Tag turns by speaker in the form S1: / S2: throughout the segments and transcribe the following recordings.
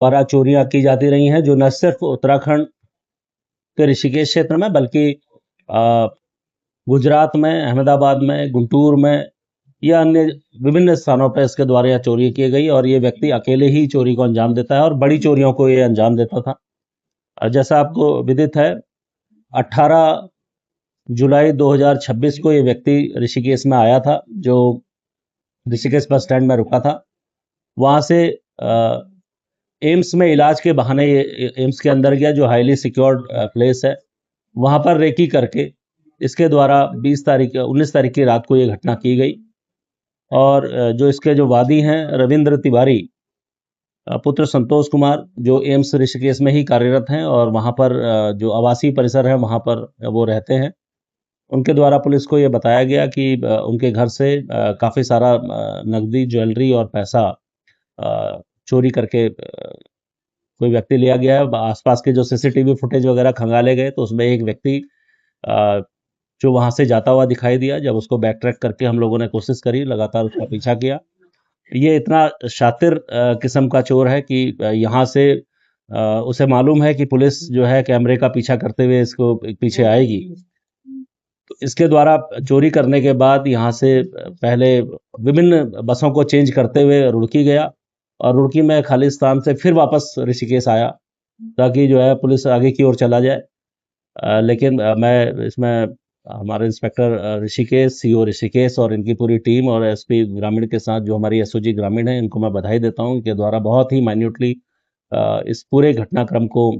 S1: द्वारा चोरियां की जाती रही हैं, जो न सिर्फ उत्तराखंड के ऋषिकेश क्षेत्र में बल्कि अ, गुजरात में, अहमदाबाद में, गुंटूर में या अन्य विभिन्न स्थानों पर इसके द्वारा यह चोरी की गई और ये व्यक्ति अकेले ही चोरी को अंजाम देता है और बड़ी चोरियों को ये अंजाम देता था। जैसा आपको विदित है, 18 जुलाई 2026 को ये व्यक्ति ऋषिकेश में आया था, जो ऋषिकेश बस स्टैंड में रुका था। वहां से एम्स में इलाज के बहाने ये एम्स के अंदर गया, जो हाईली सिक्योर्ड प्लेस है। वहां पर रेकी करके इसके द्वारा 19 तारीख की रात को ये घटना की गई और जो इसके जो वादी हैं रविंद्र तिवारी पुत्र संतोष कुमार, जो एम्स ऋषिकेश में ही कार्यरत हैं और वहां पर जो आवासीय परिसर है वहां पर वो रहते हैं। उनके द्वारा पुलिस को ये बताया गया कि उनके घर से काफ़ी सारा नकदी, ज्वेलरी और पैसा चोरी करके कोई व्यक्ति लिया गया है। आसपास के जो सीसीटीवी फुटेज वगैरह खंगाले गए तो उसमें एक व्यक्ति जो वहां से जाता हुआ दिखाई दिया। जब उसको बैक ट्रैक करके हम लोगों ने कोशिश करी, लगातार उसका पीछा किया। ये इतना शातिर किस्म का चोर है कि यहाँ से उसे मालूम है कि पुलिस जो है कैमरे का पीछा करते हुए इसको पीछे आएगी। तो इसके द्वारा चोरी करने के बाद यहाँ से पहले विभिन्न बसों को चेंज करते हुए रुड़की गया और रुड़की में खाली स्थान से फिर वापस ऋषिकेश आया ताकि जो है पुलिस आगे की ओर चला जाए। लेकिन मैं इसमें हमारे इंस्पेक्टर ऋषिकेश, सीओ ऋषिकेश और इनकी पूरी टीम और एसपी ग्रामीण के साथ जो हमारी एसओजी ग्रामीण है, इनको मैं बधाई देता हूँ। इनके द्वारा बहुत ही माइन्यूटली इस पूरे घटनाक्रम को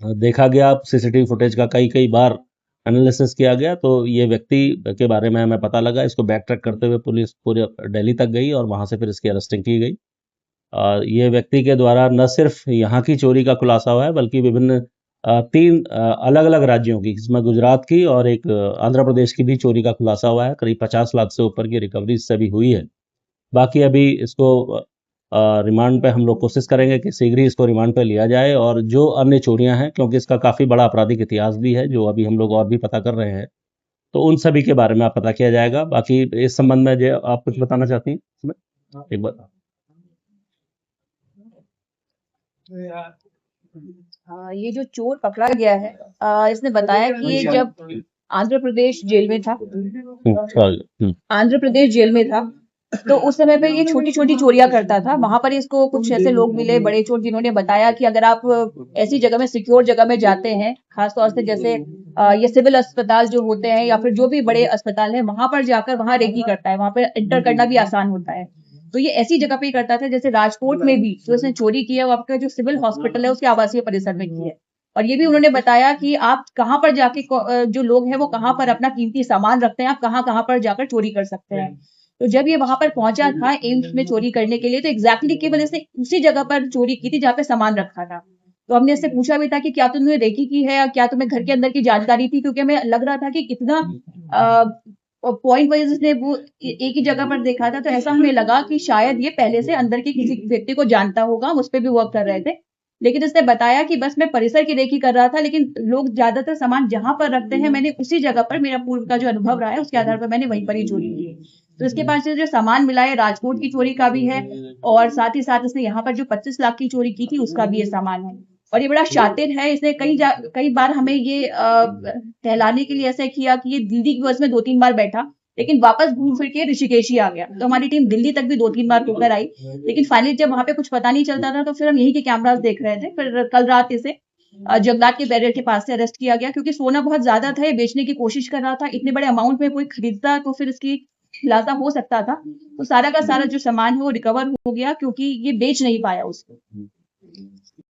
S1: देखा गया। सीसीटीवी फुटेज का कई बार एनालिसिस किया गया तो ये व्यक्ति के बारे में हमें पता लगा। इसको बैक ट्रैक करते हुए पुलिस पूरे दिल्ली तक गई और वहां से फिर इसकी अरेस्टिंग की गई। ये व्यक्ति के द्वारा न सिर्फ यहाँ की चोरी का खुलासा हुआ है बल्कि विभिन्न 3 अलग-अलग राज्यों की, इसमें गुजरात की और एक आंध्र प्रदेश की भी चोरी का खुलासा हुआ है। करीब 50 लाख से ऊपर की रिकवरी इससे भी हुई है। बाकी अभी इसको रिमांड पे हम लोग कोशिश करेंगे कि शीघ्र ही इसको रिमांड पे लिया जाए और जो अन्य चोरियां हैं, क्योंकि इसका काफ़ी बड़ा आपराधिक इतिहास भी है जो अभी हम लोग और भी पता कर रहे हैं, तो उन सभी के बारे में आप पता किया जाएगा। बाकी इस संबंध में जो आप कुछ बताना चाहती हैं इसमें? एक बार
S2: ये जो चोर पकड़ा गया है, इसने बताया कि ये जब आंध्र प्रदेश जेल में था, आंध्र प्रदेश जेल में था तो उस समय पे ये छोटी छोटी चोरियां करता था। वहां पर इसको कुछ ऐसे लोग मिले, बड़े चोर, जिन्होंने बताया कि अगर आप ऐसी जगह में, सिक्योर जगह में जाते हैं, खासतौर से जैसे ये सिविल अस्पताल जो होते हैं या फिर जो भी बड़े अस्पताल है, वहां पर जाकर वहां रेकी करता है, वहां पर एंटर करना भी आसान होता है। तो ये ऐसी जगह पे ही करता था, जैसे राजकोट में भी जो इसने चोरी की है वो आपका जो सिविल हॉस्पिटल है उसके आवासीय परिसर में की है। और ये भी उन्होंने बताया कि आप कहाँ पर जाके जो लोग हैं वो कहाँ पर अपना कीमती सामान रखते हैं, आप कहाँ कहाँ पर जाकर चोरी कर सकते हैं। तो जब ये वहां पर पहुंचा था एम्स में चोरी करने के लिए, तो एग्जैक्टली केवल इसने उसी जगह पर चोरी की थी जहाँ पे सामान रखा था। तो हमने इससे पूछा भी था कि क्या तुमने रेकी की है या क्या तुम्हें घर के अंदर की जानकारी थी, क्योंकि हमें लग रहा था कि कितना पॉइंट वाइज इसने वो एक ही जगह पर देखा था, तो ऐसा हमें लगा कि शायद ये पहले से अंदर के किसी व्यक्ति को जानता होगा, उस पर भी वर्क कर रहे थे। लेकिन इसने बताया कि बस मैं परिसर की रेकी कर रहा था, लेकिन लोग ज्यादातर सामान जहां पर रखते हैं मैंने उसी जगह पर, मेरा पूर्व का जो अनुभव रहा है उसके आधार पर मैंने वहीं पर ही चोरी की। तो इसके पास से जो सामान मिला है राजकोट की चोरी का भी है और साथ ही साथ इसने यहाँ पर जो 25 लाख की चोरी की थी उसका भी ये सामान है। और ये बड़ा शातिर है, इसने कई बार हमें ये टहलाने के लिए ऐसा किया कि ये दिल्ली की बस में 2-3 बार बैठा, लेकिन वापस घूम फिर के ऋषिकेश ही आ गया। तो हमारी टीम दिल्ली तक भी 2-3 बार होकर आई, लेकिन फाइनली जब वहां पे कुछ पता नहीं चलता था तो फिर हम यही के कैमरास देख रहे थे। फिर कल रात इसे जगन्नाथ के बैरियर के पास से अरेस्ट किया गया, क्योंकि सोना बहुत ज्यादा था, ये बेचने की कोशिश कर रहा था। इतने बड़े अमाउंट में कोई खरीदता तो फिर इसकी खुलासा हो सकता था। तो सारा का सारा जो सामान है वो रिकवर हो गया, क्योंकि ये बेच नहीं पाया उसको।